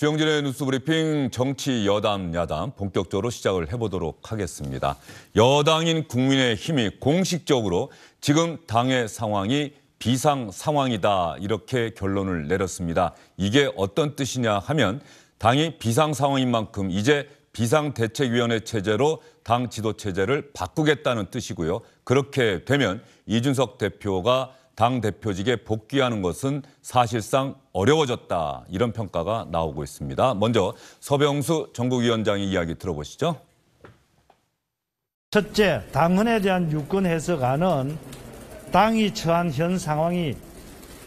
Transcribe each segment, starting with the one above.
주영진의 뉴스브리핑 정치 여담 야담 본격적으로 시작을 해보도록 하겠습니다. 여당인 국민의힘이 공식적으로 지금 당의 상황이 비상 상황이다 이렇게 결론을 내렸습니다. 이게 어떤 뜻이냐 하면 당이 비상 상황인 만큼 이제 비상대책위원회 체제로 당 지도 체제를 바꾸겠다는 뜻이고요. 그렇게 되면 이준석 대표가 당대표직에 복귀하는 것은 사실상 어려워졌다. 이런 평가가 나오고 있습니다. 먼저 서병수 전국위원장의 이야기 들어보시죠. 첫째, 당헌에 대한 유권 해석안은 당이 처한 현 상황이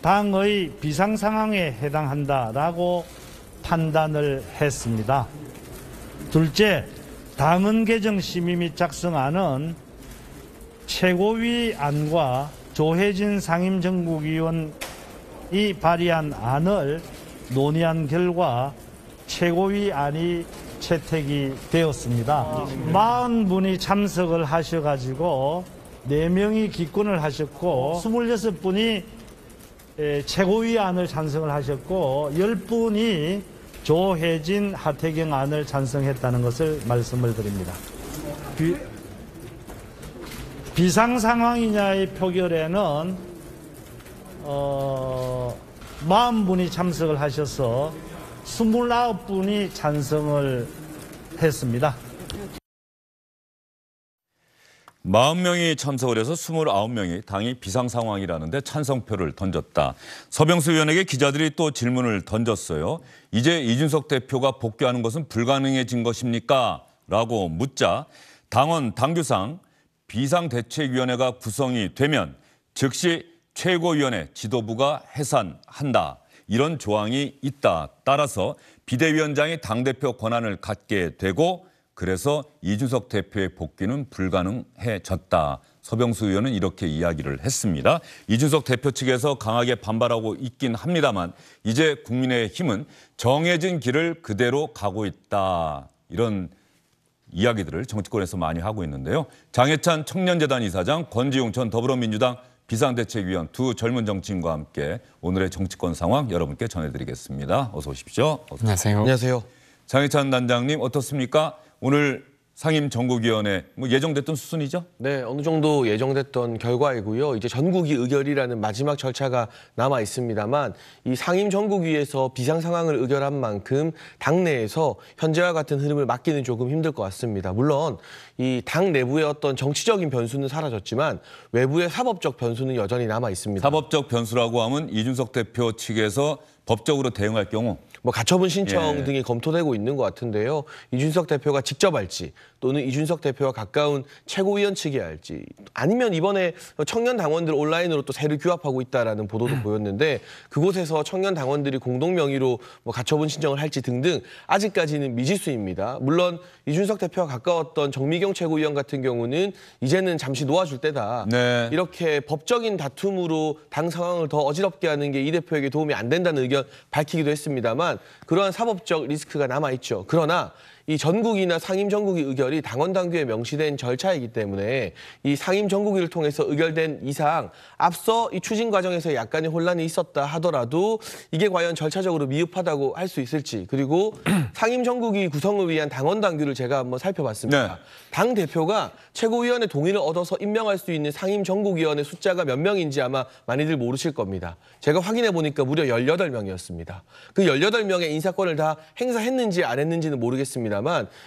당의 비상 상황에 해당한다라고 판단을 했습니다. 둘째, 당헌 개정 심의 및 작성안은 최고위 안과 조혜진 상임정국위원이 발의한 안을 논의한 결과 최고위 안이 채택이 되었습니다. 40분이 참석을 하셔가지고 4명이 기권을 하셨고 26분이 최고위 안을 찬성을 하셨고 10분이 조혜진, 하태경 안을 찬성했다는 것을 말씀을 드립니다. 비상 상황이냐의 표결에는 40분이 참석을 하셔서 29분이 찬성을 했습니다. 40명이 참석을 해서 29명이 당이 비상 상황이라는데 찬성표를 던졌다. 서병수 의원에게 기자들이 또 질문을 던졌어요. 이제 이준석 대표가 복귀하는 것은 불가능해진 것입니까? 라고 묻자 당원 당규상 비상대책위원회가 구성이 되면 즉시 최고위원회 지도부가 해산한다. 이런 조항이 있다. 따라서 비대위원장이 당대표 권한을 갖게 되고 그래서 이준석 대표의 복귀는 불가능해졌다. 서병수 의원은 이렇게 이야기를 했습니다. 이준석 대표 측에서 강하게 반발하고 있긴 합니다만 이제 국민의힘은 정해진 길을 그대로 가고 있다. 이런 이야기들을 정치권에서 많이 하고 있는데요. 장해찬 청년재단 이사장, 권지웅 전 더불어민주당 비상대책위원 두 젊은 정치인과 함께 오늘의 정치권 상황 여러분께 전해드리겠습니다. 어서 오십시오. 안녕하세요. 안녕하세요. 장해찬 단장님 어떻습니까? 오늘 상임정국위원회 예정됐던 수순이죠? 네, 어느 정도 예정됐던 결과이고요. 이제 전국위 의결이라는 마지막 절차가 남아 있습니다만 이 상임정국위에서 비상 상황을 의결한 만큼 당내에서 현재와 같은 흐름을 막기는 조금 힘들 것 같습니다. 물론 이 당 내부의 어떤 정치적인 변수는 사라졌지만 외부의 사법적 변수는 여전히 남아 있습니다. 사법적 변수라고 하면 이준석 대표 측에서 법적으로 대응할 경우 가처분 신청 등이 검토되고 있는 것 같은데요. 이준석 대표가 직접 할지 또는 이준석 대표와 가까운 최고위원 측이 할지 아니면 이번에 청년 당원들 온라인으로 또 새로 규합하고 있다라는 보도도 보였는데 그곳에서 청년 당원들이 공동 명의로 가처분 신청을 할지 등등 아직까지는 미지수입니다. 물론 이준석 대표와 가까웠던 정미경 최고위원 같은 경우는 이제는 잠시 놓아줄 때다. 네. 이렇게 법적인 다툼으로 당 상황을 더 어지럽게 하는 게 이 대표에게 도움이 안 된다는 의견 밝히기도 했습니다만 그러한 사법적 리스크가 남아있죠. 그러나 이 전국이나 상임정국위 의결이 당원 당규에 명시된 절차이기 때문에 이 상임정국위를 통해서 의결된 이상 앞서 이 추진 과정에서 약간의 혼란이 있었다 하더라도 이게 과연 절차적으로 미흡하다고 할 수 있을지 그리고 상임정국위 구성을 위한 당원 당규를 제가 한번 살펴봤습니다. 네. 당 대표가 최고위원의 동의를 얻어서 임명할 수 있는 상임정국위원의 숫자가 몇 명인지 아마 많이들 모르실 겁니다. 제가 확인해 보니까 무려 18명이었습니다. 그 18명의 인사권을 다 행사했는지 안 했는지는 모르겠습니다만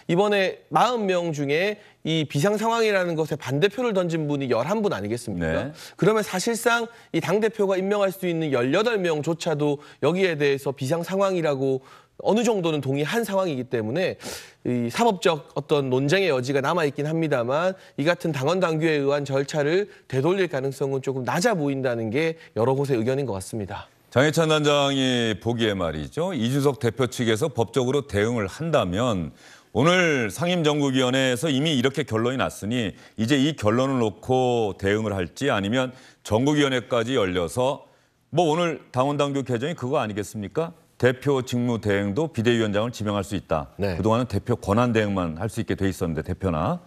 이번에 40명 중에 이 비상 상황이라는 것에 반대표를 던진 분이 11분 아니겠습니까? 네. 그러면 사실상 이 당대표가 임명할 수 있는 18명조차도 여기에 대해서 비상 상황이라고 어느 정도는 동의한 상황이기 때문에 이 사법적 어떤 논쟁의 여지가 남아있긴 합니다만 이 같은 당원 당규에 의한 절차를 되돌릴 가능성은 조금 낮아 보인다는 게 여러 곳의 의견인 것 같습니다. 장해찬 단장이 보기에 말이죠. 이준석 대표 측에서 법적으로 대응을 한다면 오늘 상임정국위원회에서 이미 이렇게 결론이 났으니 이제 이 결론을 놓고 대응을 할지 아니면 정국위원회까지 열려서 오늘 당원당규 개정이 그거 아니겠습니까? 대표 직무 대행도 비대위원장을 지명할 수 있다. 네. 그동안은 대표 권한 대행만 할 수 있게 돼 있었는데 대표나.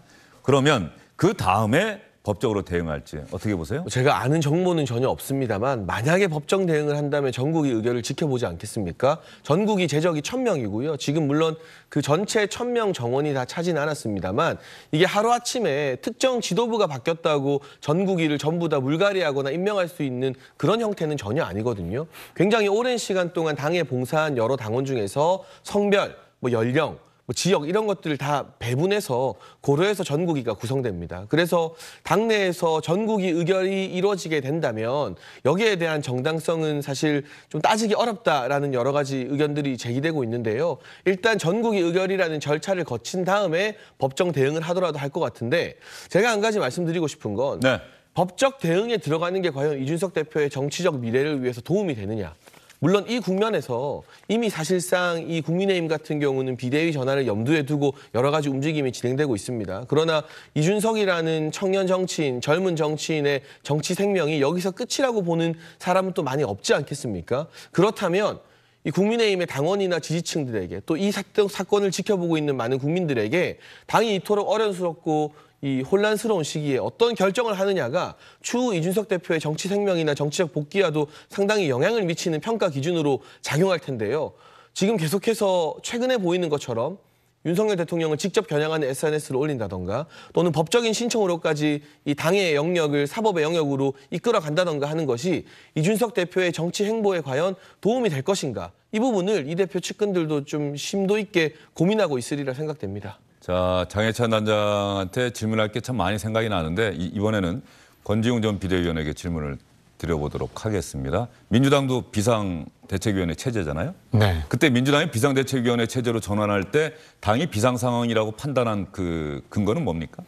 그러면 그 다음에 법적으로 대응할지 어떻게 보세요? 제가 아는 정보는 전혀 없습니다만 만약에 법정 대응을 한다면 전국의 의결을 지켜보지 않겠습니까? 전국이 제적이 1000명이고요. 지금 물론 그 전체 1000명 정원이 다 차지는 않았습니다만 이게 하루아침에 특정 지도부가 바뀌었다고 전국위를 전부 다 물갈이하거나 임명할 수 있는 그런 형태는 전혀 아니거든요. 굉장히 오랜 시간 동안 당에 봉사한 여러 당원 중에서 성별, 연령, 지역 이런 것들을 다 배분해서 고려해서 전국위가 구성됩니다. 그래서 당내에서 전국위 의결이 이루어지게 된다면 여기에 대한 정당성은 사실 좀 따지기 어렵다라는 여러 가지 의견들이 제기되고 있는데요. 일단 전국위 의결이라는 절차를 거친 다음에 법정 대응을 하더라도 할 것 같은데 제가 한 가지 말씀드리고 싶은 건 네. 법적 대응에 들어가는 게 과연 이준석 대표의 정치적 미래를 위해서 도움이 되느냐. 물론 이 국면에서 이미 사실상 이 국민의힘 같은 경우는 비대위 전환을 염두에 두고 여러 가지 움직임이 진행되고 있습니다. 그러나 이준석이라는 청년 정치인, 젊은 정치인의 정치 생명이 여기서 끝이라고 보는 사람은 또 많이 없지 않겠습니까? 그렇다면 이 국민의힘의 당원이나 지지층들에게 또 이 사건을 지켜보고 있는 많은 국민들에게 당이 이토록 어려스럽고 이 혼란스러운 시기에 어떤 결정을 하느냐가 추후 이준석 대표의 정치 생명이나 정치적 복귀와도 상당히 영향을 미치는 평가 기준으로 작용할 텐데요. 지금 계속해서 최근에 보이는 것처럼 윤석열 대통령을 직접 겨냥하는 SNS를 올린다던가 또는 법적인 신청으로까지 이 당의 영역을 사법의 영역으로 이끌어 간다던가 하는 것이 이준석 대표의 정치 행보에 과연 도움이 될 것인가. 이 부분을 이 대표 측근들도 좀 심도 있게 고민하고 있으리라 생각됩니다. 자, 장해찬 단장한테 질문할 게 참 많이 생각이 나는데 이번에는 권지웅 전 비대위원에게 질문을 드려보도록 하겠습니다. 민주당도 비상대책위원회 체제잖아요. 네. 그때 민주당이 비상대책위원회 체제로 전환할 때 당이 비상 상황이라고 판단한 그 근거는 뭡니까?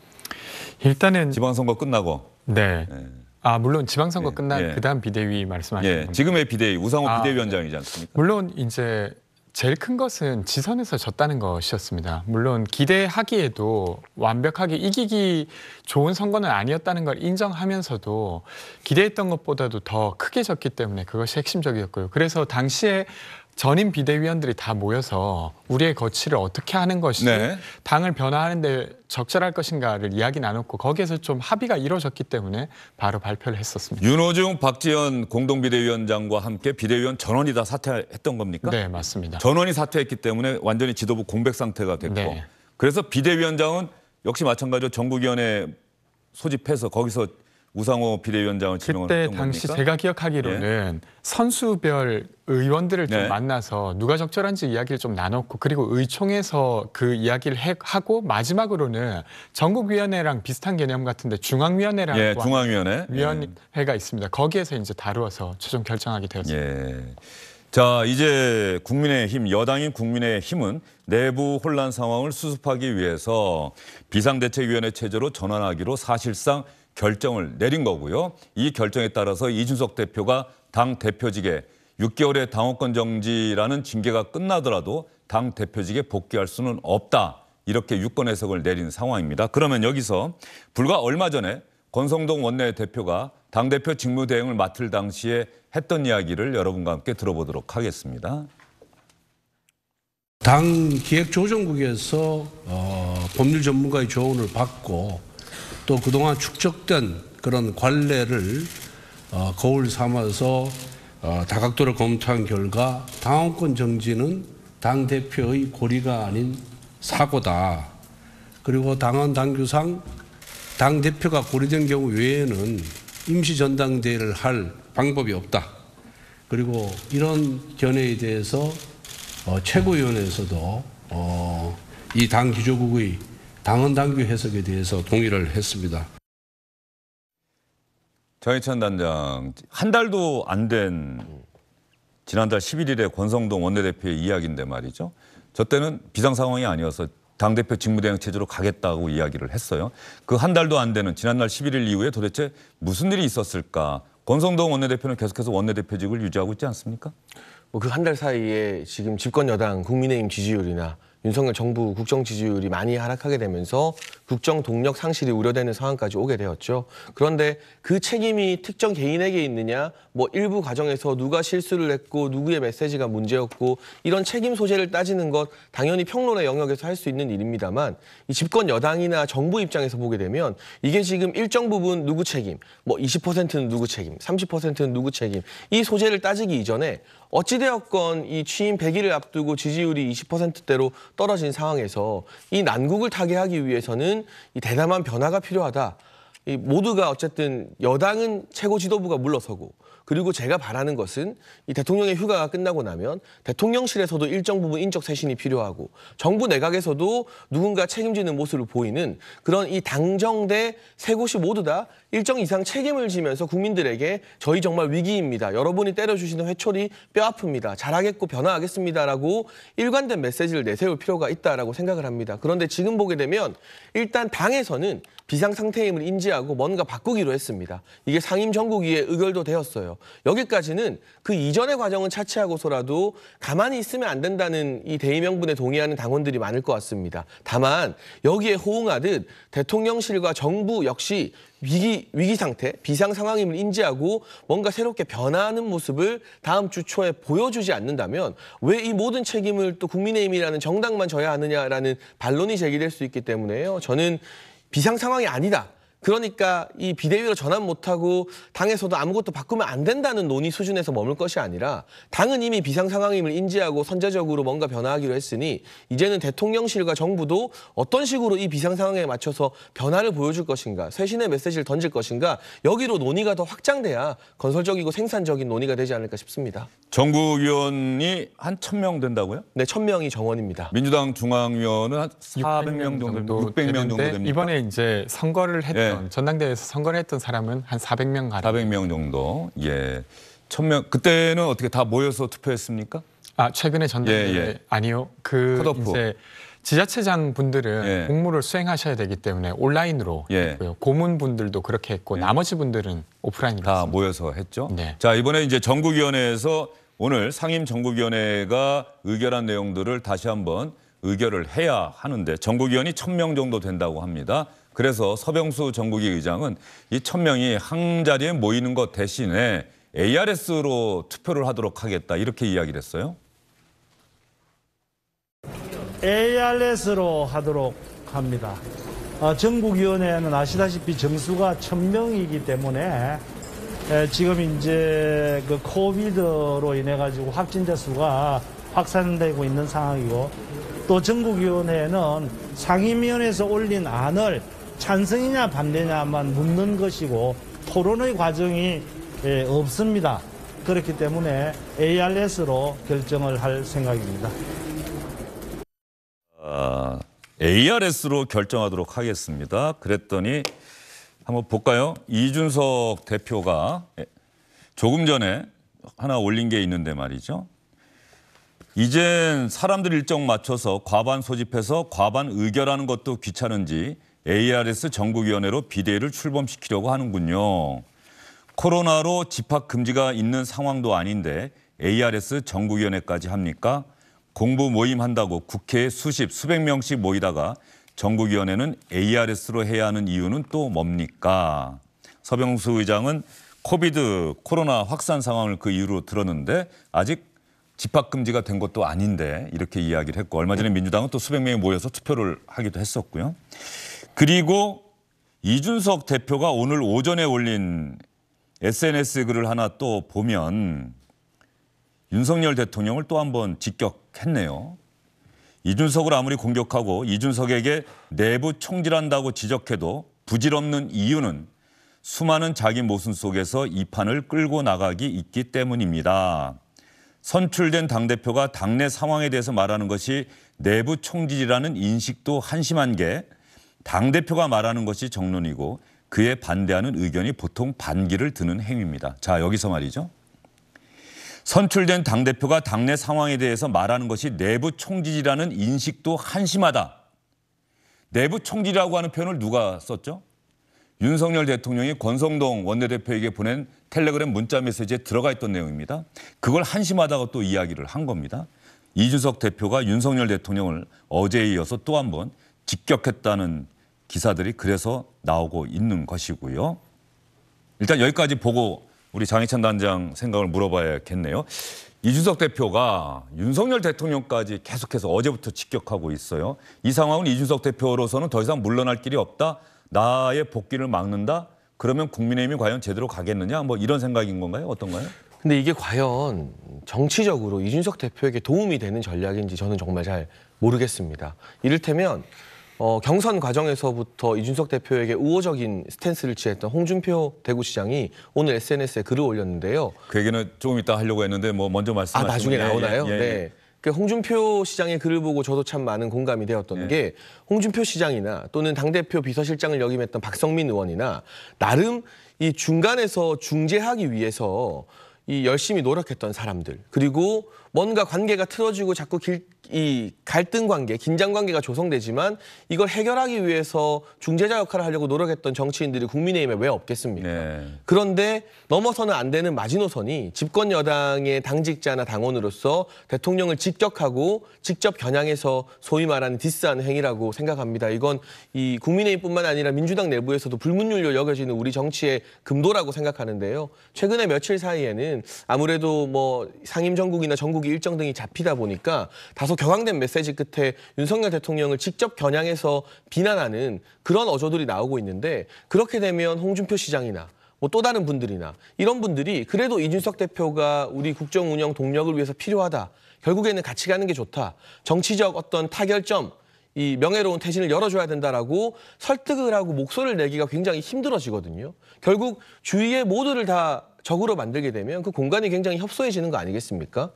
일단은 지방선거 끝나고. 네. 물론 지방선거 예, 끝난 예. 그다음 비대위 말씀하시는 겁니다. 지금의 비대위 우상호 비대위원장이지 않습니까? 물론 이제 제일 큰 것은 지선에서 졌다는 것이었습니다. 물론 기대하기에도 완벽하게 이기기 좋은 선거는 아니었다는 걸 인정하면서도 기대했던 것보다도 더 크게 졌기 때문에 그것이 핵심적이었고요. 그래서 당시에 전임 비대위원들이 다 모여서 우리의 거취를 어떻게 하는 것이 네. 당을 변화하는 데 적절할 것인가를 이야기 나눴고 거기에서 좀 합의가 이루어졌기 때문에 바로 발표를 했었습니다. 윤호중, 박지원 공동비대위원장과 함께 비대위원 전원이 다 사퇴했던 겁니까? 네, 맞습니다. 전원이 사퇴했기 때문에 완전히 지도부 공백 상태가 됐고 네. 그래서 비대위원장은 역시 마찬가지로 전국위원회 소집해서 거기서 우상호 비대위원장을 지명을 그때 했던 당시 겁니까? 제가 기억하기로는 선수별 의원들을 좀 네. 만나서 누가 적절한지 이야기를 좀 나눴고 그리고 의총에서 그 이야기를 하고 마지막으로는 전국위원회랑 비슷한 개념 같은데 중앙위원회라고 예, 중앙위원회. 위원회가 있습니다. 거기에서 이제 다루어서 최종 결정하게 되었습니다. 예. 자, 이제 국민의힘, 여당인 국민의힘은 내부 혼란 상황을 수습하기 위해서 비상대책위원회 체제로 전환하기로 사실상 결정을 내린 거고요. 이 결정에 따라서 이준석 대표가 당 대표직에 6개월의 당원권 정지라는 징계가 끝나더라도 당 대표직에 복귀할 수는 없다. 이렇게 유권 해석을 내린 상황입니다. 그러면 여기서 불과 얼마 전에 권성동 원내대표가 당대표 직무대행을 맡을 당시에 했던 이야기를 여러분과 함께 들어보도록 하겠습니다. 당 기획조정국에서 법률 전문가의 조언을 받고 또 그동안 축적된 그런 관례를 거울 삼아서 다각도로 검토한 결과 당원권 정지는 당대표의 고리가 아닌 사고다. 그리고 당원 당규상 당대표가 고리된 경우 외에는 임시전당대회를 할 방법이 없다. 그리고 이런 견해에 대해서 최고위원회에서도 이 당 기조국의 당원 당규 해석에 대해서 동의를 했습니다. 장해찬 단장, 한 달도 안 된 지난달 11일에 권성동 원내대표의 이야기인데 말이죠. 저 때는 비상 상황이 아니어서 당대표 직무대행 체제로 가겠다고 이야기를 했어요. 그 한 달도 안 되는 지난달 11일 이후에 도대체 무슨 일이 있었을까? 권성동 원내대표는 계속해서 원내대표직을 유지하고 있지 않습니까? 그 한 달 사이에 지금 집권 여당 국민의힘 지지율이나 윤석열 정부 국정 지지율이 많이 하락하게 되면서 국정 동력 상실이 우려되는 상황까지 오게 되었죠. 그런데 그 책임이 특정 개인에게 있느냐, 뭐 일부 과정에서 누가 실수를 했고 누구의 메시지가 문제였고 이런 책임 소재를 따지는 것 당연히 평론의 영역에서 할 수 있는 일입니다만 이 집권 여당이나 정부 입장에서 보게 되면 이게 지금 일정 부분 누구 책임, 뭐 20%는 누구 책임, 30%는 누구 책임 이 소재를 따지기 이전에 어찌되었건 이 취임 100일을 앞두고 지지율이 20%대로 떨어진 상황에서 이 난국을 타개하기 위해서는 이 대담한 변화가 필요하다. 이 모두가 어쨌든 여당은 최고 지도부가 물러서고 그리고 제가 바라는 것은 이 대통령의 휴가가 끝나고 나면 대통령실에서도 일정 부분 인적 쇄신이 필요하고 정부 내각에서도 누군가 책임지는 모습을 보이는 그런 이 당정대 세 곳이 모두 다 일정 이상 책임을 지면서 국민들에게 저희 정말 위기입니다. 여러분이 때려주시는 회초리 뼈 아픕니다. 잘하겠고 변화하겠습니다라고 일관된 메시지를 내세울 필요가 있다라고 생각을 합니다. 그런데 지금 보게 되면 일단 당에서는 비상상태임을 인지하고 뭔가 바꾸기로 했습니다. 이게 상임정국위의 의결도 되었어요. 여기까지는 그 이전의 과정은 차치하고서라도 가만히 있으면 안 된다는 이 대의명분에 동의하는 당원들이 많을 것 같습니다. 다만 여기에 호응하듯 대통령실과 정부 역시 위기 상태, 비상 상황임을 인지하고 뭔가 새롭게 변화하는 모습을 다음 주 초에 보여주지 않는다면 왜 이 모든 책임을 또 국민의힘이라는 정당만 져야 하느냐라는 반론이 제기될 수 있기 때문에요. 저는 비상 상황이 아니다. 그러니까 이 비대위로 전환 못하고 당에서도 아무것도 바꾸면 안 된다는 논의 수준에서 머물 것이 아니라 당은 이미 비상 상황임을 인지하고 선제적으로 뭔가 변화하기로 했으니 이제는 대통령실과 정부도 어떤 식으로 이 비상 상황에 맞춰서 변화를 보여줄 것인가, 쇄신의 메시지를 던질 것인가 여기로 논의가 더 확장돼야 건설적이고 생산적인 논의가 되지 않을까 싶습니다. 정국위원이 한 1,000명 된다고요? 네, 1,000명이 정원입니다. 민주당 중앙위원은 한 400명 정도, 600명 정도 됩니까? 이번에 이제 선거를 했던 예. 전당대회에서 선거를 했던 사람은 한 400명 가량. 400명 정도. 예. 1,000명. 그때는 어떻게 다 모여서 투표했습니까? 최근에 전당대회 예. 아니요. 그 컷오프. 이제 지자체장 분들은 예. 공무를 수행하셔야 되기 때문에 온라인으로 예. 했고요. 고문분들도 그렇게 했고 나머지 분들은 오프라인으로 다 했습니다. 모여서 했죠. 네. 자, 이번에 이제 전국위원회에서 오늘 상임전국위원회가 의결한 내용들을 다시 한번 의결을 해야 하는데 전국위원이 1,000명 정도 된다고 합니다. 그래서 서병수 전국위 의장은 이 1,000명이 한 자리에 모이는 것 대신에 ARS로 투표를 하도록 하겠다 이렇게 이야기를 했어요. ARS로 하도록 합니다. 전국위원회는 아시다시피 정수가 1,000명이기 때문에 지금 이제 그 코비드로 인해 가지고 확진자 수가 확산되고 있는 상황이고 또 전국위원회는 상임위원회에서 올린 안을 찬성이냐 반대냐만 묻는 것이고 토론의 과정이 없습니다. 그렇기 때문에 ARS로 결정을 할 생각입니다. ARS로 결정하도록 하겠습니다. 그랬더니 한번 볼까요? 이준석 대표가 조금 전에 하나 올린 게 있는데 말이죠. 이젠 사람들 일정 맞춰서 과반 소집해서 과반 의결하는 것도 귀찮은지 ARS 전국위원회로 비대위를 출범시키려고 하는군요. 코로나로 집합 금지가 있는 상황도 아닌데 ARS 전국위원회까지 합니까? 공부 모임 한다고 국회에 수백 명씩 모이다가 전국위원회는 ARS로 해야 하는 이유는 또 뭡니까? 서병수 의장은 코로나 확산 상황을 그 이유로 들었는데 아직 집합 금지가 된 것도 아닌데 이렇게 이야기를 했고 얼마 전에 민주당은 또 수백 명이 모여서 투표를 하기도 했었고요. 그리고 이준석 대표가 오늘 오전에 올린 SNS 글을 하나 또 보면 윤석열 대통령을 또 한번 직격했네요. 이준석을 아무리 공격하고 이준석에게 내부 총질한다고 지적해도 부질없는 이유는 수많은 자기 모순 속에서 이 판을 끌고 나가기 있기 때문입니다. 선출된 당대표가 당내 상황에 대해서 말하는 것이 내부 총질이라는 인식도 한심한 게 당대표가 말하는 것이 정론이고 그에 반대하는 의견이 보통 반기를 드는 행위입니다. 자, 여기서 말이죠. 선출된 당대표가 당내 상황에 대해서 말하는 것이 내부 총질이라는 인식도 한심하다. 내부 총질이라고 하는 표현을 누가 썼죠? 윤석열 대통령이 권성동 원내대표에게 보낸 텔레그램 문자 메시지에 들어가 있던 내용입니다. 그걸 한심하다고 또 이야기를 한 겁니다. 이준석 대표가 윤석열 대통령을 어제에 이어서 또 한 번 직격했다는 기사들이 그래서 나오고 있는 것이고요. 일단 여기까지 보고 우리 장희찬 단장 생각을 물어봐야겠네요. 이준석 대표가 윤석열 대통령까지 계속해서 어제부터 직격하고 있어요. 이 상황은 이준석 대표로서는 더 이상 물러날 길이 없다. 나의 복귀를 막는다. 그러면 국민의힘이 과연 제대로 가겠느냐? 뭐 이런 생각인 건가요? 어떤가요? 근데 이게 과연 정치적으로 이준석 대표에게 도움이 되는 전략인지 저는 정말 잘 모르겠습니다. 이를테면 경선 과정에서부터 이준석 대표에게 우호적인 스탠스를 취했던 홍준표 대구시장이 오늘 SNS에 글을 올렸는데요. 그 얘기는 조금 이따 하려고 했는데 뭐 먼저 말씀하시면. 나중에 나오나요? 예. 네. 그 홍준표 시장의 글을 보고 저도 참 많은 공감이 되었던 게 홍준표 시장이나 또는 당대표 비서실장을 역임했던 박성민 의원이나 나름 이 중간에서 중재하기 위해서 이 열심히 노력했던 사람들, 그리고 뭔가 관계가 틀어지고 자꾸 이 갈등 관계, 긴장 관계가 조성되지만 이걸 해결하기 위해서 중재자 역할을 하려고 노력했던 정치인들이 국민의힘에 왜 없겠습니까? 네. 그런데 넘어서는 안 되는 마지노선이 집권 여당의 당직자나 당원으로서 대통령을 직격하고 직접 겨냥해서 소위 말하는 디스하는 행위라고 생각합니다. 이건 이 국민의힘뿐만 아니라 민주당 내부에서도 불문율로 여겨지는 우리 정치의 금도라고 생각하는데요. 최근에 며칠 사이에는 아무래도 뭐 상임 정국이나 전국이 일정 등이 잡히다 보니까 다소 격앙된 메시지 끝에 윤석열 대통령을 직접 겨냥해서 비난하는 그런 어조들이 나오고 있는데, 그렇게 되면 홍준표 시장이나 뭐 또 다른 분들이나 이런 분들이 그래도 이준석 대표가 우리 국정 운영 동력을 위해서 필요하다. 결국에는 같이 가는 게 좋다. 정치적 어떤 타결점, 이 명예로운 퇴진을 열어줘야 된다라고 설득을 하고 목소리를 내기가 굉장히 힘들어지거든요. 결국 주위의 모두를 다 적으로 만들게 되면 그 공간이 굉장히 협소해지는 거 아니겠습니까?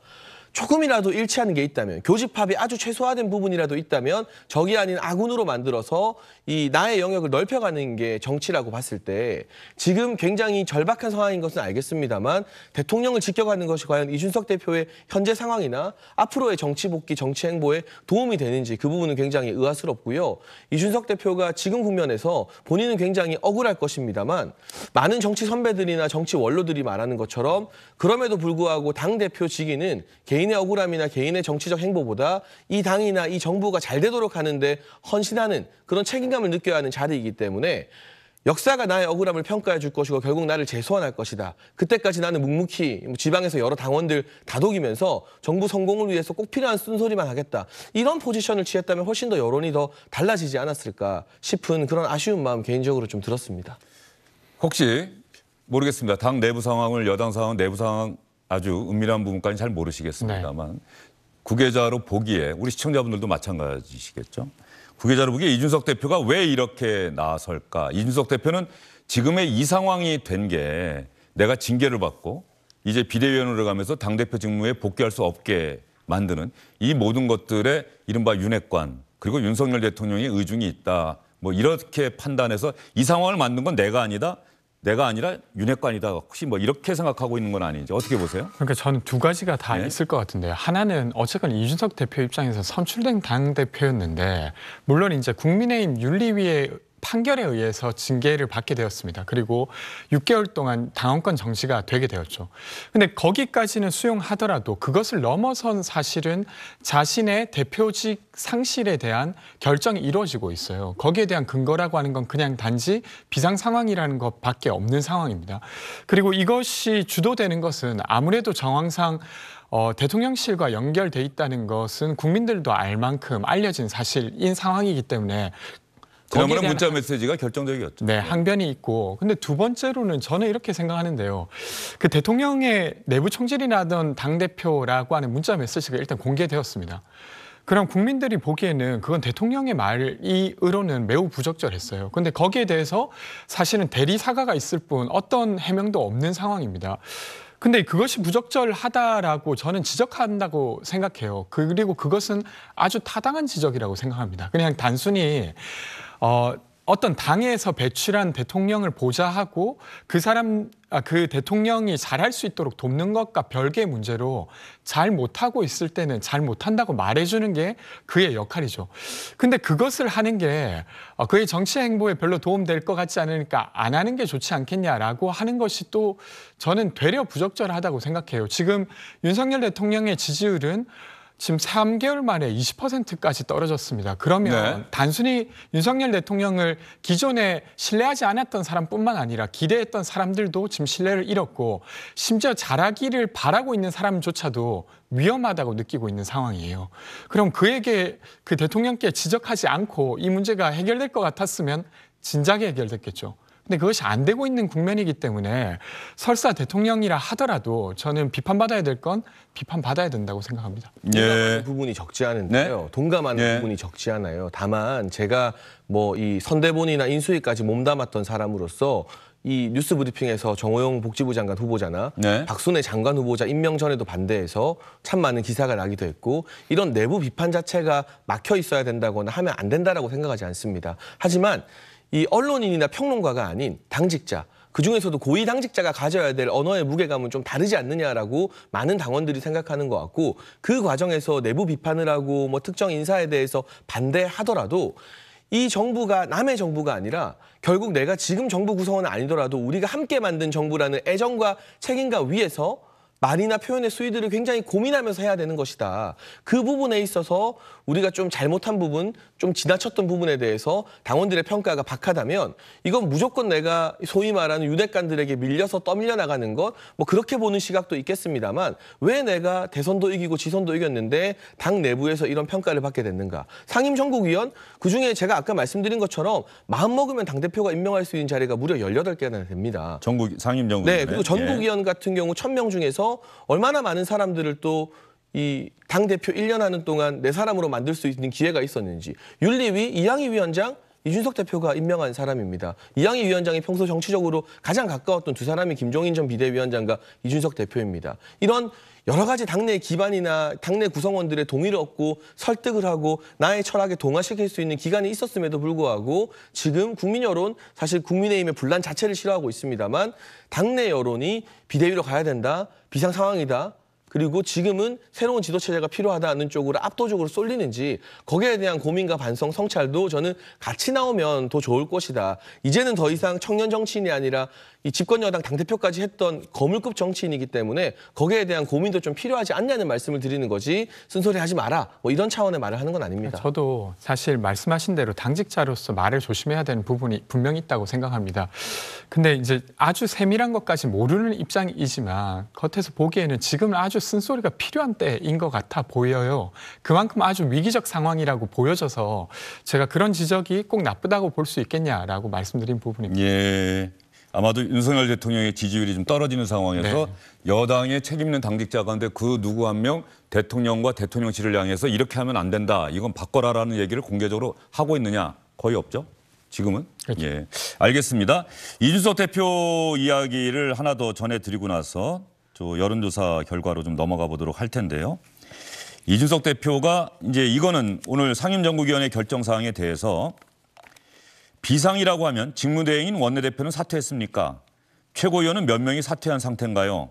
조금이라도 일치하는 게 있다면, 교집합이 아주 최소화된 부분이라도 있다면 적이 아닌 아군으로 만들어서 이 나의 영역을 넓혀가는 게 정치라고 봤을 때 지금 굉장히 절박한 상황인 것은 알겠습니다만 대통령을 지켜가는 것이 과연 이준석 대표의 현재 상황이나 앞으로의 정치 복귀, 정치 행보에 도움이 되는지 그 부분은 굉장히 의아스럽고요. 이준석 대표가 지금 국면에서 본인은 굉장히 억울할 것입니다만 많은 정치 선배들이나 정치 원로들이 말하는 것처럼 그럼에도 불구하고 당대표 직위는 개인의 억울함이나 개인의 정치적 행보보다 이 당이나 이 정부가 잘 되도록 하는데 헌신하는 그런 책임감을 느껴야 하는 자리이기 때문에 역사가 나의 억울함을 평가해 줄 것이고 결국 나를 재소환할 것이다. 그때까지 나는 묵묵히 지방에서 여러 당원들 다독이면서 정부 성공을 위해서 꼭 필요한 쓴소리만 하겠다. 이런 포지션을 취했다면 훨씬 더 여론이 더 달라지지 않았을까 싶은 그런 아쉬운 마음 개인적으로 좀 들었습니다. 혹시 모르겠습니다. 당 내부 상황을, 여당 상황, 내부 상황 아주 은밀한 부분까지 잘 모르시겠습니다만 구계자로 보기에 우리 시청자분들도 마찬가지시겠죠. 구계자로 보기에 이준석 대표가 왜 이렇게 나설까? 이준석 대표는 지금의 이 상황이 된 게 내가 징계를 받고 이제 비대위원으로 가면서 당대표 직무에 복귀할 수 없게 만드는 이 모든 것들의 이른바 윤핵관, 그리고 윤석열 대통령의 의중이 있다. 뭐 이렇게 판단해서 이 상황을 만든 건 내가 아니다. 내가 아니라 윤핵관이다. 혹시 뭐 이렇게 생각하고 있는 건 아닌지 어떻게 보세요? 그러니까 저는 두 가지가 다 네. 있을 것 같은데요. 하나는 어쨌건 이준석 대표 입장에서 선출된 당대표였는데 물론 이제 국민의힘 윤리위의 판결에 의해서 징계를 받게 되었습니다. 그리고 6개월 동안 당원권 정지가 되게 되었죠. 근데 거기까지는 수용하더라도 그것을 넘어선 사실은 자신의 대표직 상실에 대한 결정이 이루어지고 있어요. 거기에 대한 근거라고 하는 건 그냥 단지 비상 상황이라는 것밖에 없는 상황입니다. 그리고 이것이 주도되는 것은 아무래도 정황상 대통령실과 연결돼 있다는 것은 국민들도 알 만큼 알려진 사실인 상황이기 때문에 지난번에 문자 메시지가 결정적이었죠. 네, 항변이 있고. 근데 두 번째로는 저는 이렇게 생각하는데요. 그 대통령의 내부 총질이라던 당대표라고 하는 문자 메시지가 일단 공개되었습니다. 그럼 국민들이 보기에는 그건 대통령의 말이로는 매우 부적절했어요. 근데 거기에 대해서 사실은 대리 사과가 있을 뿐 어떤 해명도 없는 상황입니다. 근데 그것이 부적절하다라고 저는 지적한다고 생각해요. 그리고 그것은 아주 타당한 지적이라고 생각합니다. 그냥 단순히 어떤 당에서 배출한 대통령을 보좌하고 그 대통령이 잘할 수 있도록 돕는 것과 별개의 문제로 잘 못하고 있을 때는 잘 못한다고 말해주는 게 그의 역할이죠. 근데 그것을 하는 게 그의 정치 행보에 별로 도움될 것 같지 않으니까 안 하는 게 좋지 않겠냐라고 하는 것이 또 저는 되려 부적절하다고 생각해요. 지금 윤석열 대통령의 지지율은 지금 3개월 만에 20%까지 떨어졌습니다. 그러면 네. 단순히 윤석열 대통령을 기존에 신뢰하지 않았던 사람뿐만 아니라 기대했던 사람들도 지금 신뢰를 잃었고 심지어 잘하기를 바라고 있는 사람조차도 위험하다고 느끼고 있는 상황이에요. 그럼 그에게 그 대통령께 지적하지 않고 이 문제가 해결될 것 같았으면 진작에 해결됐겠죠. 근데 그것이 안 되고 있는 국면이기 때문에 설사 대통령이라 하더라도 저는 비판받아야 될 건 비판받아야 된다고 생각합니다. 동감하는 부분이 적지 않은데요. 네. 동감하는 네. 부분이 적지 않아요. 다만 제가 뭐 이 선대본이나 인수위까지 몸담았던 사람으로서 이 뉴스 브리핑에서 정호영 복지부 장관 후보자나 네. 박순애 장관 후보자 임명 전에도 반대해서 참 많은 기사가 나기도 했고 이런 내부 비판 자체가 막혀 있어야 된다거나 하면 안 된다라고 생각하지 않습니다. 하지만 이 언론인이나 평론가가 아닌 당직자, 그중에서도 고위 당직자가 가져야 될 언어의 무게감은 좀 다르지 않느냐라고 많은 당원들이 생각하는 것 같고 그 과정에서 내부 비판을 하고 뭐 특정 인사에 대해서 반대하더라도 이 정부가 남의 정부가 아니라 결국 내가 지금 정부 구성원은 아니더라도 우리가 함께 만든 정부라는 애정과 책임감 위에서 말이나 표현의 수위들을 굉장히 고민하면서 해야 되는 것이다. 그 부분에 있어서 우리가 좀 잘못한 부분, 좀 지나쳤던 부분에 대해서 당원들의 평가가 박하다면 이건 무조건 내가 소위 말하는 유대간들에게 밀려서 떠밀려 나가는 것, 뭐 그렇게 보는 시각도 있겠습니다만 왜 내가 대선도 이기고 지선도 이겼는데 당 내부에서 이런 평가를 받게 됐는가. 상임전국위원, 그중에 제가 아까 말씀드린 것처럼 마음먹으면 당대표가 임명할 수 있는 자리가 무려 18개나 됩니다. 상임정국. 네, 그리고 전국위원 같은 경우 1000명 중에서 얼마나 많은 사람들을 또 이 당대표 1년 하는 동안 내 사람으로 만들 수 있는 기회가 있었는지. 윤리위 이양희 위원장, 이준석 대표가 임명한 사람입니다. 이양희 위원장이 평소 정치적으로 가장 가까웠던 두 사람이 김종인 전 비대위원장과 이준석 대표입니다. 이런 여러 가지 당내 기반이나 당내 구성원들의 동의를 얻고 설득을 하고 나의 철학에 동화시킬 수 있는 기간이 있었음에도 불구하고 지금 국민 여론, 사실 국민의힘의 분란 자체를 싫어하고 있습니다만 당내 여론이 비대위로 가야 된다, 비상 상황이다, 그리고 지금은 새로운 지도체제가 필요하다는 쪽으로 압도적으로 쏠리는지 거기에 대한 고민과 반성, 성찰도 저는 같이 나오면 더 좋을 것이다. 이제는 더 이상 청년 정치인이 아니라 이 집권 여당 당대표까지 했던 거물급 정치인이기 때문에 거기에 대한 고민도 좀 필요하지 않냐는 말씀을 드리는 거지 쓴소리 하지 마라. 뭐 이런 차원의 말을 하는 건 아닙니다. 저도 사실 말씀하신 대로 당직자로서 말을 조심해야 되는 부분이 분명히 있다고 생각합니다. 근데 이제 아주 세밀한 것까지 모르는 입장이지만 겉에서 보기에는 지금은 아주 쓴소리가 필요한 때인 것 같아 보여요. 그만큼 아주 위기적 상황이라고 보여져서 제가 그런 지적이 꼭 나쁘다고 볼 수 있겠냐라고 말씀드린 부분입니다. 예. 아마도 윤석열 대통령의 지지율이 좀 떨어지는 상황에서 네. 여당의 책임 있는 당직자 가운데 그 누구 한 명 대통령과 대통령실을 향해서 이렇게 하면 안 된다. 이건 바꿔라라는 얘기를 공개적으로 하고 있느냐? 거의 없죠. 지금은. 그렇죠. 예. 알겠습니다. 이준석 대표 이야기를 하나 더 전해드리고 나서 저 여론조사 결과로 좀 넘어가 보도록 할 텐데요. 이준석 대표가 이제 이거는 오늘 상임정국위원회 결정사항에 대해서 비상이라고 하면 직무대행인 원내대표는 사퇴했습니까? 최고위원은 몇 명이 사퇴한 상태인가요?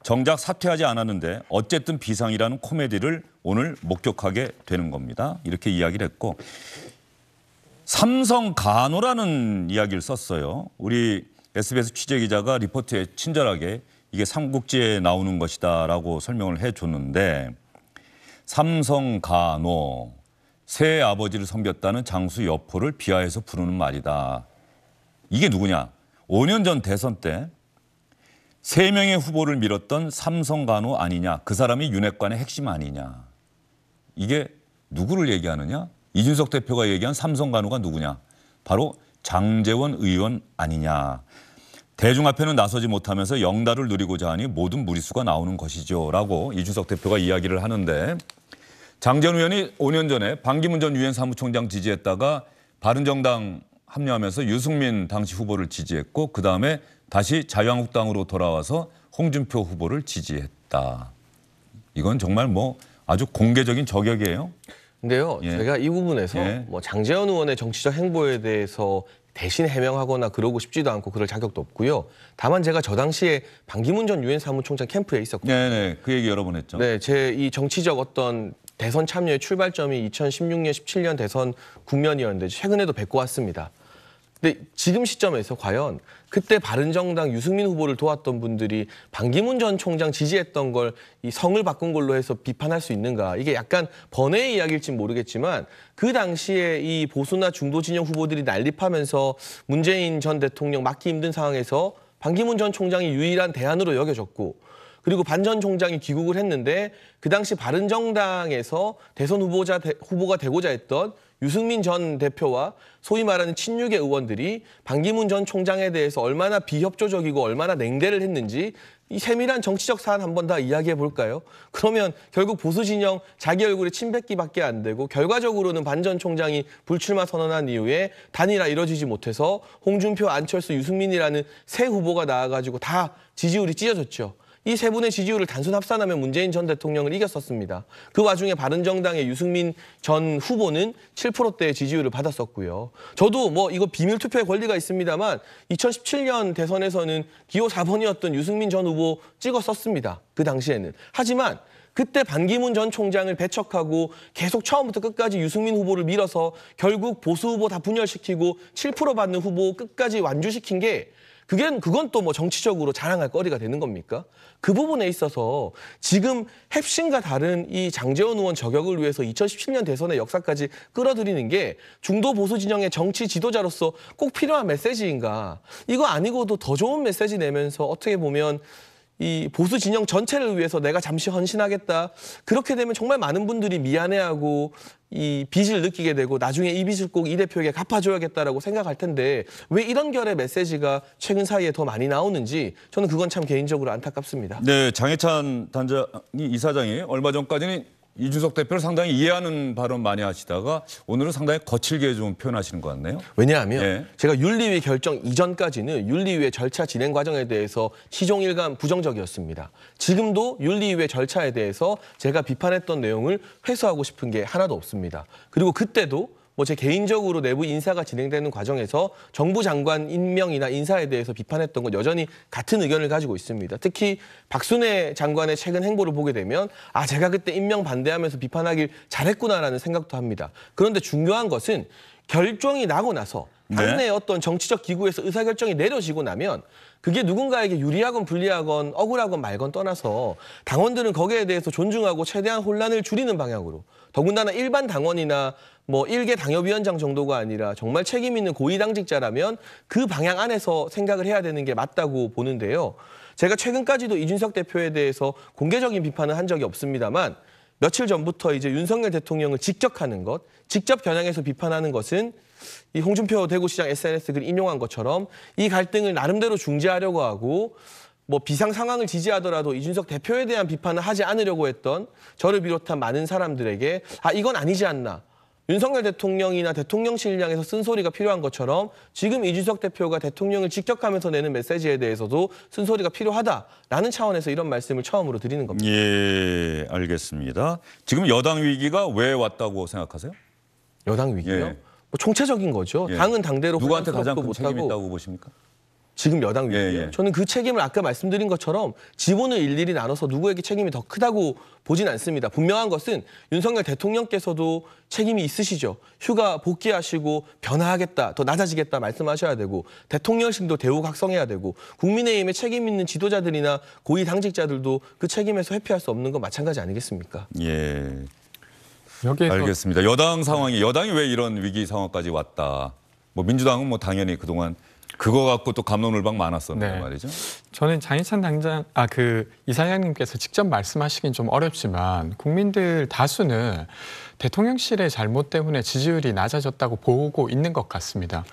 정작 사퇴하지 않았는데 어쨌든 비상이라는 코미디를 오늘 목격하게 되는 겁니다. 이렇게 이야기를 했고 삼성 간호라는 이야기를 썼어요. 우리 SBS 취재기자가 리포트에 친절하게 이게 삼국지에 나오는 것이다라고 설명을 해줬는데 삼성 간호. 새 아버지를 섬겼다는 장수 여포를 비하해서 부르는 말이다. 이게 누구냐? 5년 전 대선 때 3명의 후보를 밀었던 삼성간호 아니냐? 그 사람이 윤핵관의 핵심 아니냐? 이게 누구를 얘기하느냐? 이준석 대표가 얘기한 삼성간호가 누구냐? 바로 장제원 의원 아니냐? 대중 앞에는 나서지 못하면서 영달을 누리고자 하니 모든 무리수가 나오는 것이죠. 라고 이준석 대표가 이야기를 하는데 장제원 의원이 5년 전에 반기문 전 유엔 사무총장 지지했다가 바른정당 합류하면서 유승민 당시 후보를 지지했고 그다음에 다시 자유한국당으로 돌아와서 홍준표 후보를 지지했다. 이건 정말 뭐 아주 공개적인 저격이에요. 근데요, 예. 제가 이 부분에서 예. 뭐 장제원 의원의 정치적 행보에 대해서 대신 해명하거나 그러고 싶지도 않고 그럴 자격도 없고요. 다만 제가 저 당시에 반기문 전 유엔 사무총장 캠프에 있었거든요. 네네, 그 얘기 여러 번 했죠. 네, 제 이 정치적 어떤 대선 참여의 출발점이 2016년, 17년 대선 국면이었는데 최근에도 뵙고 왔습니다. 근데 지금 시점에서 과연 그때 바른정당 유승민 후보를 도왔던 분들이 반기문 전 총장 지지했던 걸 이 성을 바꾼 걸로 해서 비판할 수 있는가? 이게 약간 번외의 이야기일진 모르겠지만 그 당시에 이 보수나 중도 진영 후보들이 난립하면서 문재인 전 대통령 막기 힘든 상황에서 반기문 전 총장이 유일한 대안으로 여겨졌고 그리고 반 전 총장이 귀국을 했는데 그 당시 바른정당에서 대선 후보가 되고자 했던 유승민 전 대표와 소위 말하는 친윤계 의원들이 반기문 전 총장에 대해서 얼마나 비협조적이고 얼마나 냉대를 했는지 이 세밀한 정치적 사안 한번 다 이야기해 볼까요? 그러면 결국 보수 진영 자기 얼굴에 침 뱉기밖에 안 되고 결과적으로는 반 전 총장이 불출마 선언한 이후에 단일화 이뤄지지 못해서 홍준표, 안철수, 유승민이라는 세 후보가 나와가지고 다 지지율이 찢어졌죠. 이 세 분의 지지율을 단순 합산하면 문재인 전 대통령을 이겼었습니다. 그 와중에 바른정당의 유승민 전 후보는 7%대의 지지율을 받았었고요. 저도 뭐 이거 비밀 투표의 권리가 있습니다만 2017년 대선에서는 기호 4번이었던 유승민 전 후보 찍었었습니다. 그 당시에는. 하지만 그때 반기문 전 총장을 배척하고 계속 처음부터 끝까지 유승민 후보를 밀어서 결국 보수 후보 다 분열시키고 7% 받는 후보 끝까지 완주시킨 게 그건 또 뭐 정치적으로 자랑할 거리가 되는 겁니까? 그 부분에 있어서 지금 햅신과 다른 이 장제원 의원 저격을 위해서 2017년 대선의 역사까지 끌어들이는 게 중도 보수 진영의 정치 지도자로서 꼭 필요한 메시지인가? 이거 아니고도 더 좋은 메시지 내면서 어떻게 보면 이 보수 진영 전체를 위해서 내가 잠시 헌신하겠다. 그렇게 되면 정말 많은 분들이 미안해하고 이 빚을 느끼게 되고 나중에 이 빚을 꼭 이 대표에게 갚아줘야겠다라고 생각할 텐데 왜 이런 결의 메시지가 최근 사이에 더 많이 나오는지 저는 그건 참 개인적으로 안타깝습니다. 네, 장해찬 이사장이 얼마 전까지는 이준석 대표를 상당히 이해하는 발언 많이 하시다가 오늘은 상당히 거칠게 좀 표현하시는 것 같네요. 왜냐하면 예. 제가 윤리위 결정 이전까지는 윤리위의 절차 진행 과정에 대해서 시종일관 부정적이었습니다. 지금도 윤리위의 절차에 대해서 제가 비판했던 내용을 회수하고 싶은 게 하나도 없습니다. 그리고 그때도 뭐 제 개인적으로 내부 인사가 진행되는 과정에서 정부 장관 임명이나 인사에 대해서 비판했던 건 여전히 같은 의견을 가지고 있습니다. 특히 박순애 장관의 최근 행보를 보게 되면 아 제가 그때 임명 반대하면서 비판하길 잘했구나라는 생각도 합니다. 그런데 중요한 것은 결정이 나고 나서 당내의 어떤 정치적 기구에서 의사결정이 내려지고 나면 그게 누군가에게 유리하건 불리하건 억울하건 말건 떠나서 당원들은 거기에 대해서 존중하고 최대한 혼란을 줄이는 방향으로 더군다나 일반 당원이나 뭐 일개 당협위원장 정도가 아니라 정말 책임 있는 고위당직자라면 그 방향 안에서 생각을 해야 되는 게 맞다고 보는데요. 제가 최근까지도 이준석 대표에 대해서 공개적인 비판은 한 적이 없습니다만 며칠 전부터 이제 윤석열 대통령을 직격하는 것, 직접 겨냥해서 비판하는 것은 이 홍준표 대구시장 SNS 글 인용한 것처럼 이 갈등을 나름대로 중재하려고 하고 뭐 비상 상황을 지지하더라도 이준석 대표에 대한 비판을 하지 않으려고 했던 저를 비롯한 많은 사람들에게 아 이건 아니지 않나. 윤석열 대통령이나 대통령실 향해서 쓴소리가 필요한 것처럼 지금 이준석 대표가 대통령을 직격하면서 내는 메시지에 대해서도 쓴소리가 필요하다라는 차원에서 이런 말씀을 처음으로 드리는 겁니다. 예, 알겠습니다. 지금 여당 위기가 왜 왔다고 생각하세요? 여당 위기요? 예. 뭐 총체적인 거죠. 예. 당은 당대로 누구한테 가장 큰 못하고 책임이 있다고 보십니까? 지금 여당 위기요. 예. 저는 그 책임을 아까 말씀드린 것처럼 지분을 일일이 나눠서 누구에게 책임이 더 크다고 보진 않습니다. 분명한 것은 윤석열 대통령께서도 책임이 있으시죠. 휴가 복귀하시고 변화하겠다, 더 낮아지겠다 말씀하셔야 되고 대통령실도 대우각성해야 되고 국민의힘에 책임 있는 지도자들이나 고위 당직자들도 그 책임에서 회피할 수 없는 건 마찬가지 아니겠습니까? 예, 여기에서 알겠습니다. 여당이 왜 이런 위기 상황까지 왔다. 뭐 민주당은 뭐 당연히 그동안 그거 갖고 또 갑론을박 많았었는데 네. 말이죠. 저는 장희찬 이사장님께서 직접 말씀하시긴 좀 어렵지만 국민들 다수는 대통령실의 잘못 때문에 지지율이 낮아졌다고 보고 있는 것 같습니다.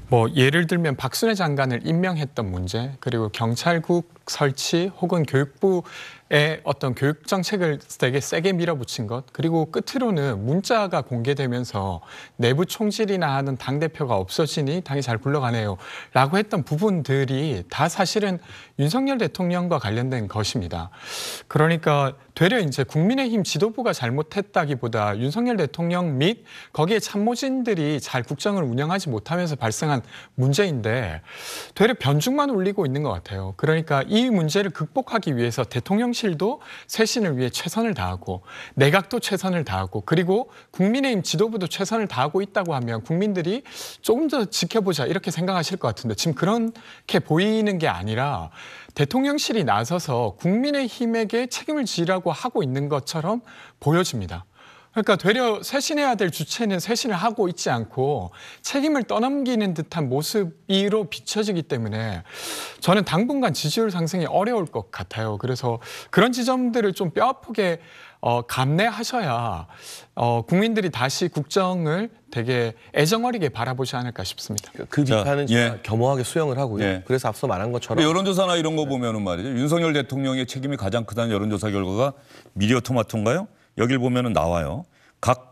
뭐 예를 들면 박순애 장관을 임명했던 문제, 그리고 경찰국 설치 혹은 교육부의 어떤 교육 정책을 되게 세게 밀어붙인 것, 그리고 끝으로는 문자가 공개되면서 내부 총질이나 하는 당대표가 없어지니 당이 잘 굴러가네요 라고 했던 부분들이 다 사실은 윤석열 대통령과 관련된 것입니다. 그러니까 되려 이제 국민의힘 지도부가 잘못했다기보다 윤석열 대통령 및 거기에 참모진들이 잘 국정을 운영하지 못하면서 발생한 문제인데 되려 변죽만 울리고 있는 것 같아요. 그러니까 이 문제를 극복하기 위해서 대통령실도 쇄신을 위해 최선을 다하고 내각도 최선을 다하고 그리고 국민의힘 지도부도 최선을 다하고 있다고 하면 국민들이 조금 더 지켜보자 이렇게 생각하실 것 같은데 지금 그렇게 보이는 게 아니라 대통령실이 나서서 국민의힘에게 책임을 지라고 하고 있는 것처럼 보여집니다. 그러니까 되려 쇄신해야 될 주체는 쇄신을 하고 있지 않고 책임을 떠넘기는 듯한 모습으로 비춰지기 때문에 저는 당분간 지지율 상승이 어려울 것 같아요. 그래서 그런 지점들을 좀 뼈아프게 감내하셔야 국민들이 다시 국정을 되게 애정어리게 바라보지 않을까 싶습니다. 그 비판은 자, 제가 겸허하게 수용을 하고요. 예. 그래서 앞서 말한 것처럼 여론조사나 이런 거 보면은 말이죠. 윤석열 대통령의 책임이 가장 크다는 여론조사 결과가 미디어 토마토인가요? 여길 보면은 나와요. 각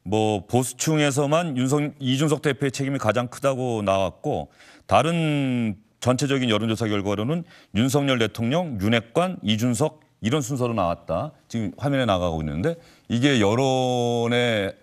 뭐 보수층에서만 이준석 대표의 책임이 가장 크다고 나왔고 다른 전체적인 여론조사 결과로는 윤석열 대통령, 윤핵관, 이준석 이런 순서로 나왔다. 지금 화면에 나가고 있는데 이게 여론의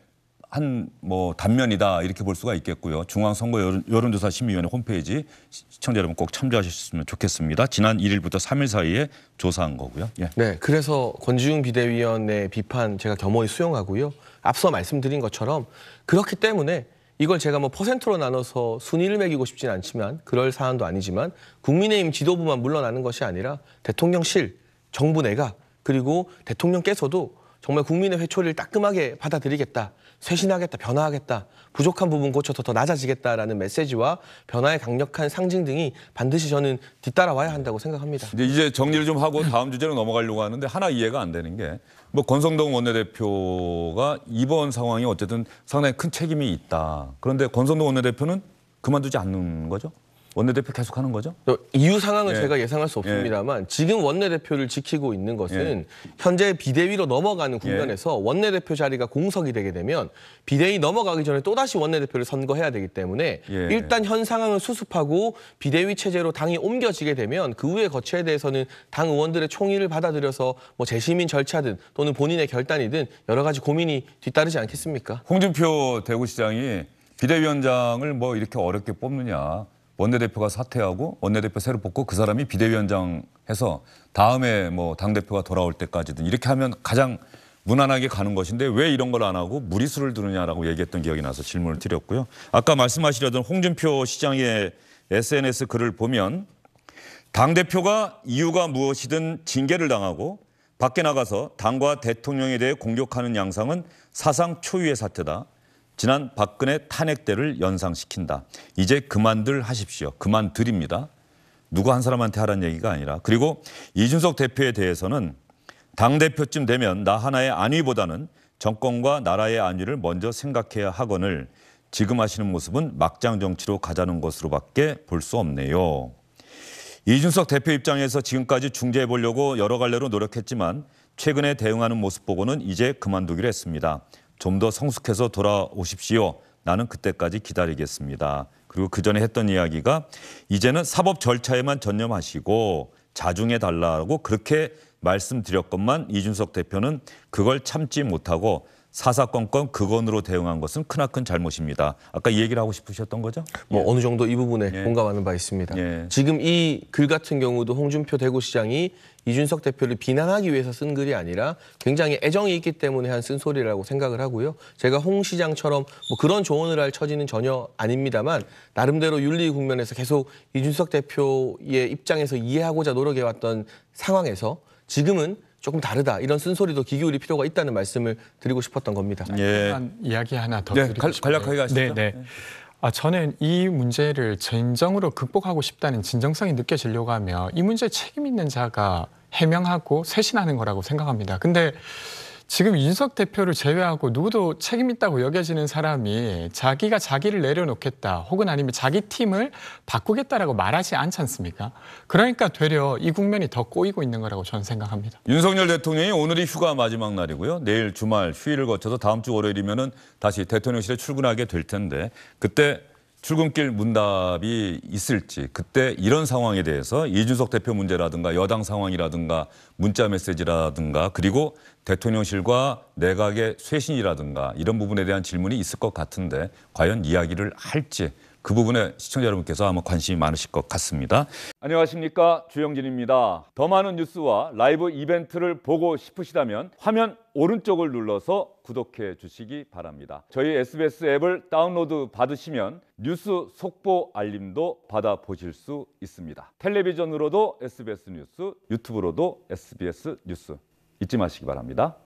한 뭐 단면이다 이렇게 볼 수가 있겠고요. 중앙선거 여론조사 심의위원회 홈페이지 시청자 여러분 꼭 참조하셨으면 좋겠습니다. 지난 1일부터 3일 사이에 조사한 거고요. 예. 네, 그래서 권지웅 비대위원의 비판 제가 겸허히 수용하고요. 앞서 말씀드린 것처럼 그렇기 때문에 이걸 제가 뭐 퍼센트로 나눠서 순위를 매기고 싶진 않지만 그럴 사안도 아니지만 국민의힘 지도부만 물러나는 것이 아니라 대통령실, 정부 내각 그리고 대통령께서도 정말 국민의 회초리를 따끔하게 받아들이겠다. 쇄신하겠다, 변화하겠다, 부족한 부분 고쳐서 더 낮아지겠다라는 메시지와 변화의 강력한 상징 등이 반드시 저는 뒤따라와야 한다고 생각합니다. 이제 정리를 좀 하고 다음 주제로 넘어가려고 하는데 하나 이해가 안 되는 게 뭐 권성동 원내대표가 이번 상황이 어쨌든 상당히 큰 책임이 있다. 그런데 권성동 원내대표는 그만두지 않는 거죠? 원내대표 계속 하는 거죠? 이후 상황을 예. 제가 예상할 수 없습니다만 지금 원내대표를 지키고 있는 것은 현재 비대위로 넘어가는 국면에서 원내대표 자리가 공석이 되게 되면 비대위 넘어가기 전에 또다시 원내대표를 선거해야 되기 때문에 일단 현 상황을 수습하고 비대위 체제로 당이 옮겨지게 되면 그 후의 거치에 대해서는 당 의원들의 총의를 받아들여서 뭐 재심인 절차든 또는 본인의 결단이든 여러 가지 고민이 뒤따르지 않겠습니까? 홍준표 대구시장이 비대위원장을 뭐 이렇게 어렵게 뽑느냐. 원내대표가 사퇴하고 원내대표 새로 뽑고 그 사람이 비대위원장 해서 다음에 뭐 당대표가 돌아올 때까지든 이렇게 하면 가장 무난하게 가는 것인데 왜 이런 걸 안 하고 무리수를 두느냐라고 얘기했던 기억이 나서 질문을 드렸고요. 아까 말씀하시려던 홍준표 시장의 SNS 글을 보면 당대표가 이유가 무엇이든 징계를 당하고 밖에 나가서 당과 대통령에 대해 공격하는 양상은 사상 초유의 사태다. 지난 박근혜 탄핵 때를 연상시킨다. 이제 그만들 하십시오. 그만드립니다. 누구 한 사람한테 하라는 얘기가 아니라. 그리고 이준석 대표에 대해서는 당대표쯤 되면 나 하나의 안위보다는 정권과 나라의 안위를 먼저 생각해야 하거늘 지금 하시는 모습은 막장 정치로 가자는 것으로밖에 볼 수 없네요. 이준석 대표 입장에서 지금까지 중재해 보려고 여러 갈래로 노력했지만 최근에 대응하는 모습 보고는 이제 그만두기로 했습니다. 좀 더 성숙해서 돌아오십시오. 나는 그때까지 기다리겠습니다. 그리고 그 전에 했던 이야기가 이제는 사법 절차에만 전념하시고 자중해 달라고 그렇게 말씀드렸건만 이준석 대표는 그걸 참지 못하고 사사건건 그건으로 대응한 것은 크나큰 잘못입니다. 아까 이 얘기를 하고 싶으셨던 거죠? 뭐 어느 정도 이 부분에 공감하는 바 있습니다. 지금 이 글 같은 경우도 홍준표 대구시장이 이준석 대표를 비난하기 위해서 쓴 글이 아니라 굉장히 애정이 있기 때문에 한 쓴소리라고 생각을 하고요. 제가 홍 시장처럼 뭐 그런 조언을 할 처지는 전혀 아닙니다만 나름대로 윤리 국면에서 계속 이준석 대표의 입장에서 이해하고자 노력해왔던 상황에서 지금은 조금 다르다. 이런 쓴소리도 귀 기울일 필요가 있다는 말씀을 드리고 싶었던 겁니다. 이야기 하나 더 드리고 싶은데. 간략하게 가시죠. 네. 저는 이 문제를 진정으로 극복하고 싶다는 진정성이 느껴지려고 하면 이 문제에 책임 있는 자가 해명하고 쇄신하는 거라고 생각합니다. 근데 지금 이준석 대표를 제외하고 누구도 책임 있다고 여겨지는 사람이 자기가 자기를 내려놓겠다 혹은 아니면 자기 팀을 바꾸겠다라고 말하지 않지 않습니까? 그러니까 되려 이 국면이 더 꼬이고 있는 거라고 저는 생각합니다. 윤석열 대통령이 오늘이 휴가 마지막 날이고요. 내일 주말 휴일을 거쳐서 다음 주 월요일이면은 다시 대통령실에 출근하게 될 텐데 그때 출근길 문답이 있을지, 그때 이런 상황에 대해서 이준석 대표 문제라든가 여당 상황이라든가 문자 메시지라든가 그리고 대통령실과 내각의 쇄신이라든가 이런 부분에 대한 질문이 있을 것 같은데 과연 이야기를 할지 그 부분에 시청자 여러분께서 아마 관심이 많으실 것 같습니다. 안녕하십니까, 주영진입니다. 더 많은 뉴스와 라이브 이벤트를 보고 싶으시다면 화면 오른쪽을 눌러서 구독해 주시기 바랍니다. 저희 SBS 앱을 다운로드 받으시면 뉴스 속보 알림도 받아보실 수 있습니다. 텔레비전으로도 SBS 뉴스, 유튜브로도 SBS 뉴스 잊지 마시기 바랍니다.